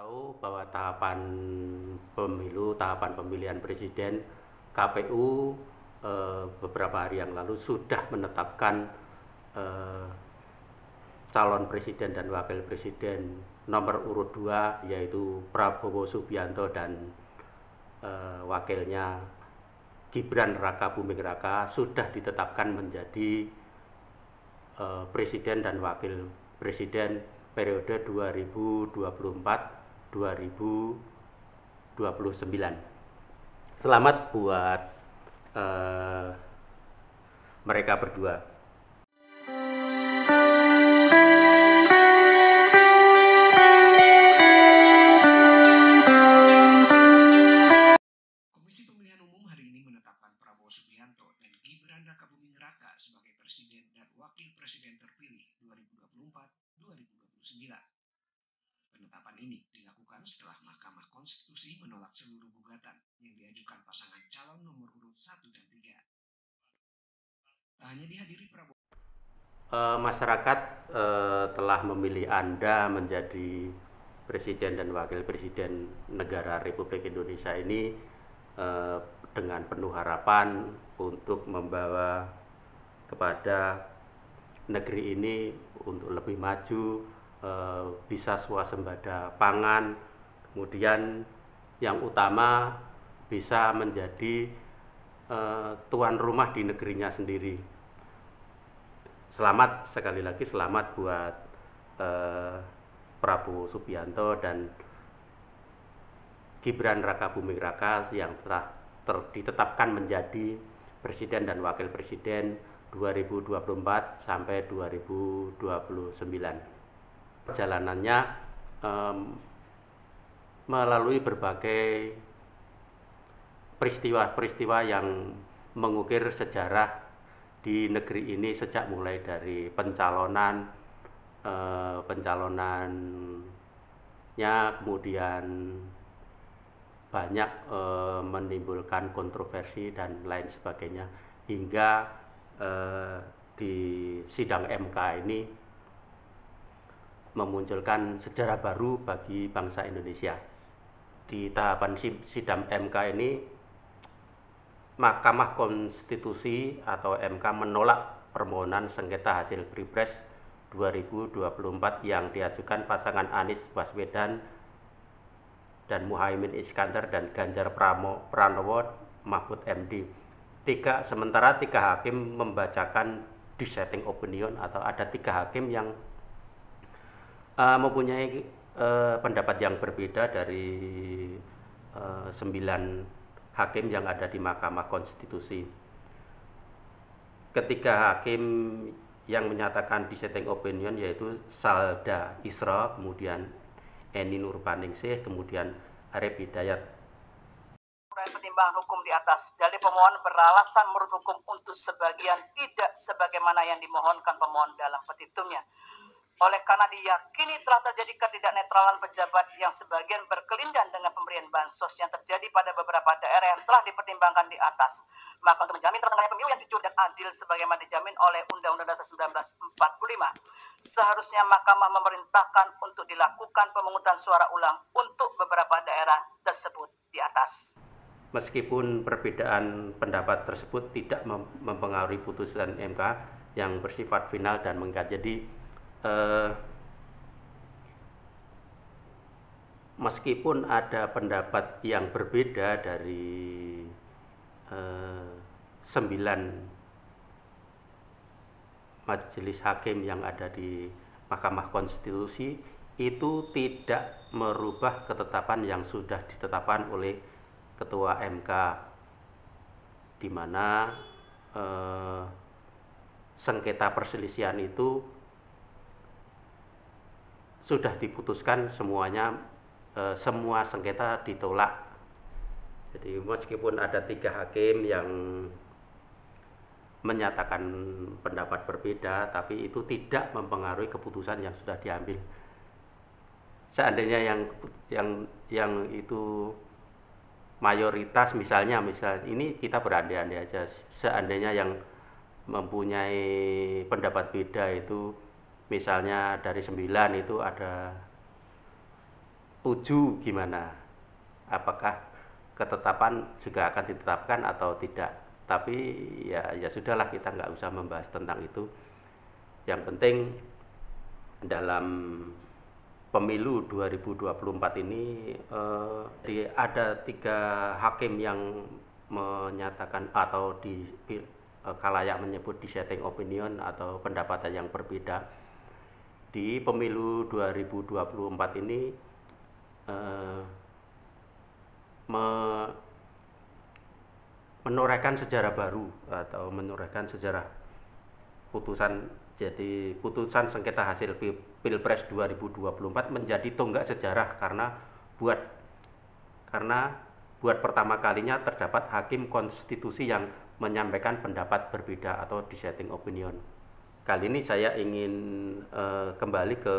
Tahu bahwa tahapan pemilihan presiden KPU beberapa hari yang lalu sudah menetapkan eh, calon presiden dan wakil presiden nomor urut 2 yaitu Prabowo Subianto dan wakilnya Gibran Rakabuming Raka sudah ditetapkan menjadi presiden dan wakil presiden periode 2024-2029. Selamat buat mereka berdua. Komisi Pemilihan Umum hari ini menetapkan Prabowo Subianto dan Gibran Rakabuming Raka sebagai presiden dan wakil presiden terpilih 2024-2029. Penetapan ini dilakukan setelah Mahkamah Konstitusi menolak seluruh gugatan yang diajukan pasangan calon nomor urut 1 dan 3. Tak hanya dihadiri Prabowo, Masyarakat telah memilih Anda menjadi presiden dan wakil presiden negara Republik Indonesia ini dengan penuh harapan untuk membawa kepada negeri ini untuk lebih maju, bisa swasembada pangan, kemudian yang utama bisa menjadi tuan rumah di negerinya sendiri. Selamat, sekali lagi selamat buat Prabowo Subianto dan Gibran Rakabuming Raka yang telah ditetapkan menjadi presiden dan wakil presiden 2024 sampai 2029. Perjalanannya melalui berbagai peristiwa-peristiwa yang mengukir sejarah di negeri ini sejak mulai dari pencalonannya, kemudian banyak menimbulkan kontroversi dan lain sebagainya, hingga di sidang MK ini memunculkan sejarah baru bagi bangsa Indonesia. Di tahapan sidang MK ini, Mahkamah Konstitusi atau MK menolak permohonan sengketa hasil Pilpres 2024 yang diajukan pasangan Anies Baswedan dan Muhaimin Iskandar dan Ganjar Pranowo Mahfud MD. Sementara tiga hakim membacakan dissenting opinion, atau ada tiga hakim yang mempunyai pendapat yang berbeda dari 9 hakim yang ada di Mahkamah Konstitusi. Ketiga hakim yang menyatakan dissenting opinion yaitu Salda Isra, kemudian Eni Nurbaningsih, kemudian Arif Hidayat. Pertimbangan hukum di atas, dalil pemohon beralasan menurut hukum untuk sebagian tidak sebagaimana yang dimohonkan pemohon dalam petitumnya. Oleh karena diyakini telah terjadi ketidaknetralan pejabat yang sebagian berkelindan dengan pemberian bansos yang terjadi pada beberapa daerah yang telah dipertimbangkan di atas, maka untuk menjamin terselenggaranya pemilu yang jujur dan adil sebagaimana dijamin oleh Undang-Undang Dasar 1945, seharusnya Mahkamah memerintahkan untuk dilakukan pemungutan suara ulang untuk beberapa daerah tersebut di atas. Meskipun perbedaan pendapat tersebut tidak mempengaruhi putusan MK yang bersifat final dan mengikat, jadi meskipun ada pendapat yang berbeda dari 9 majelis hakim yang ada di Mahkamah Konstitusi, itu tidak merubah ketetapan yang sudah ditetapkan oleh Ketua MK, di mana sengketa perselisihan itu sudah diputuskan semuanya, semua sengketa ditolak. Jadi meskipun ada 3 hakim yang menyatakan pendapat berbeda, tapi itu tidak mempengaruhi keputusan yang sudah diambil. Seandainya yang itu mayoritas, misalnya ini kita berandai-andai aja, seandainya yang mempunyai pendapat beda itu misalnya dari 9 itu ada tuju gimana, apakah ketetapan juga akan ditetapkan atau tidak. Tapi ya sudahlah, kita nggak usah membahas tentang itu. Yang penting dalam pemilu 2024 ini ada 3 hakim yang menyatakan atau di khalayak menyebut dissenting opinion atau pendapatan yang berbeda. Di pemilu 2024 ini menorehkan sejarah baru atau menorehkan sejarah putusan. Jadi putusan sengketa hasil Pilpres 2024 menjadi tonggak sejarah karena buat pertama kalinya terdapat hakim konstitusi yang menyampaikan pendapat berbeda atau dissenting opinion. Kali ini saya ingin kembali ke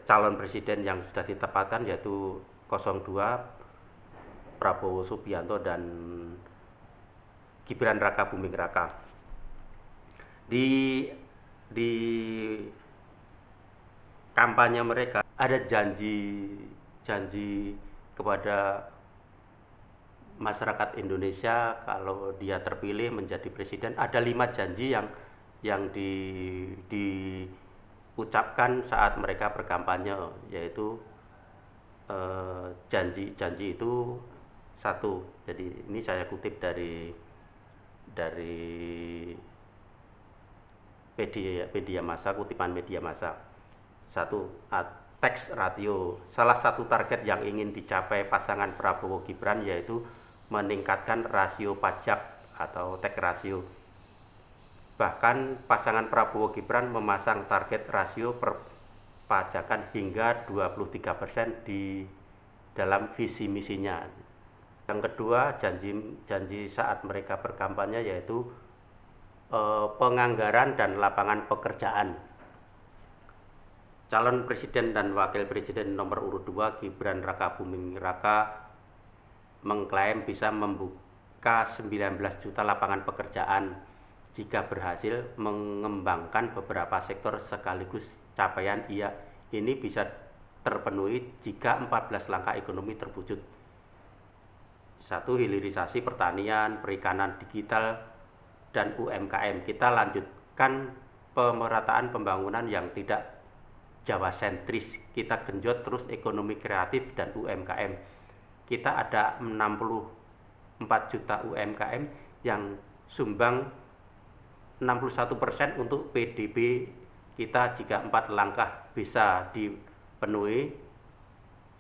calon presiden yang sudah ditetapkan, yaitu 02 Prabowo Subianto dan Gibran Raka Buming Raka. Di kampanye mereka ada janji kepada masyarakat Indonesia kalau dia terpilih menjadi presiden. Ada 5 janji yang diucapkan saat mereka berkampanye, yaitu janji itu 1. Jadi ini saya kutip dari media massa, kutipan media massa. 1. Tax ratio. Salah satu target yang ingin dicapai pasangan Prabowo Gibran yaitu meningkatkan rasio pajak atau tax ratio. Bahkan pasangan Prabowo Gibran memasang target rasio perpajakan hingga 23% di dalam visi misinya. Yang kedua, janji saat mereka berkampanye yaitu penganggaran dan lapangan pekerjaan. Calon presiden dan wakil presiden nomor urut 2 Gibran Raka Buming Raka mengklaim bisa membuka 19 juta lapangan pekerjaan jika berhasil mengembangkan beberapa sektor sekaligus. Capaian ini bisa terpenuhi jika 14 langkah ekonomi terwujud. 1. Hilirisasi pertanian, perikanan digital, dan UMKM. Kita lanjutkan pemerataan pembangunan yang tidak Jawa sentris. Kita genjot terus ekonomi kreatif dan UMKM. Kita ada 64 juta UMKM yang sumbang 61% untuk PDB kita. Jika 4 langkah bisa dipenuhi,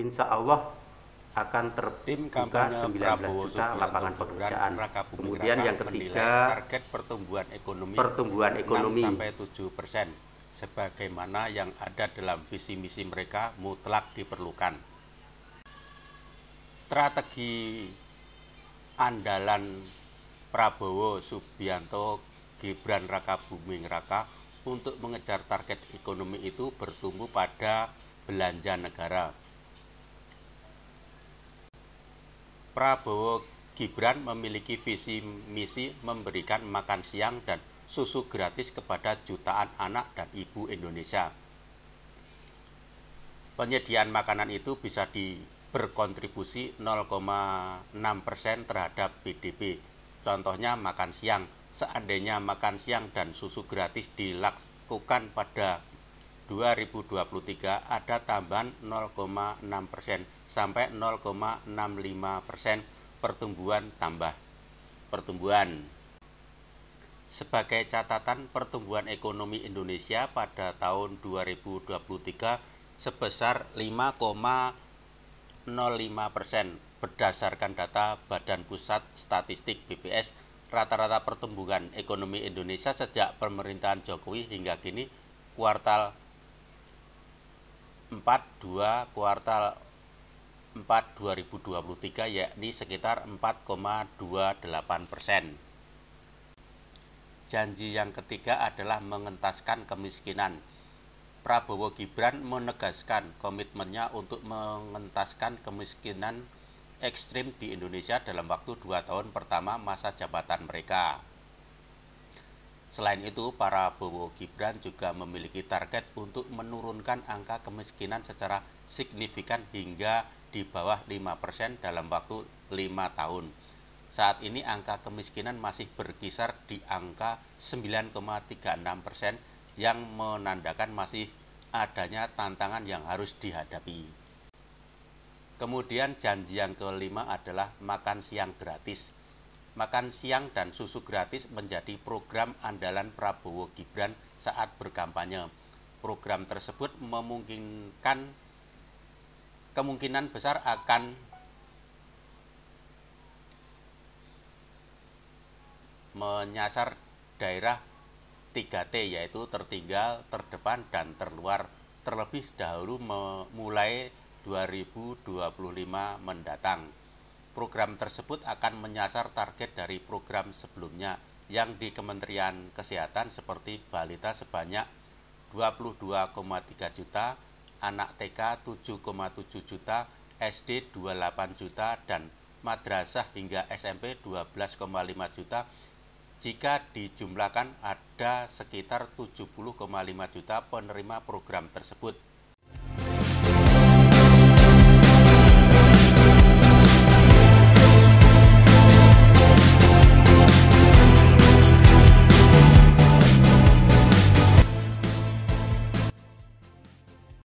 insya Allah akan terbuka 19 juta lapangan pekerjaan. Kemudian yang ketiga, target pertumbuhan ekonomi 6-7%, sebagaimana yang ada dalam visi misi mereka mutlak diperlukan. Strategi andalan Prabowo Subianto Gibran Raka Buming Raka untuk mengejar target ekonomi itu bertumbuh pada belanja negara. Prabowo Gibran memiliki visi misi memberikan makan siang dan susu gratis kepada jutaan anak dan ibu Indonesia. Penyediaan makanan itu bisa berkontribusi 0,6% terhadap PDB. Contohnya makan siang. Seandainya makan siang dan susu gratis dilakukan pada 2023, ada tambahan 0,6% sampai 0,65% pertumbuhan. Sebagai catatan, pertumbuhan ekonomi Indonesia pada tahun 2023 sebesar 5,05%. Berdasarkan data Badan Pusat Statistik BPS, rata-rata pertumbuhan ekonomi Indonesia sejak pemerintahan Jokowi hingga kini kuartal 4 2023 yakni sekitar 4,28%. Janji yang ketiga adalah mengentaskan kemiskinan. Prabowo Gibran menegaskan komitmennya untuk mengentaskan kemiskinan ekstrim di Indonesia dalam waktu 2 tahun pertama masa jabatan mereka. Selain itu, Prabowo Gibran juga memiliki target untuk menurunkan angka kemiskinan secara signifikan hingga di bawah 5% dalam waktu 5 tahun. Saat ini angka kemiskinan masih berkisar di angka 9,36% yang menandakan masih adanya tantangan yang harus dihadapi. Kemudian janji yang kelima adalah makan siang gratis. Makan siang dan susu gratis menjadi program andalan Prabowo Gibran saat berkampanye. Program tersebut kemungkinan besar akan menyasar daerah 3T, yaitu tertinggal, terdepan, dan terluar, terlebih dahulu mulai 2025 mendatang. Program tersebut akan menyasar target dari program sebelumnya yang di Kementerian Kesehatan seperti balita sebanyak 22,3 juta, anak TK 7,7 juta, SD 28 juta, dan madrasah hingga SMP 12,5 juta. Jika dijumlahkan ada sekitar 70,5 juta penerima program tersebut.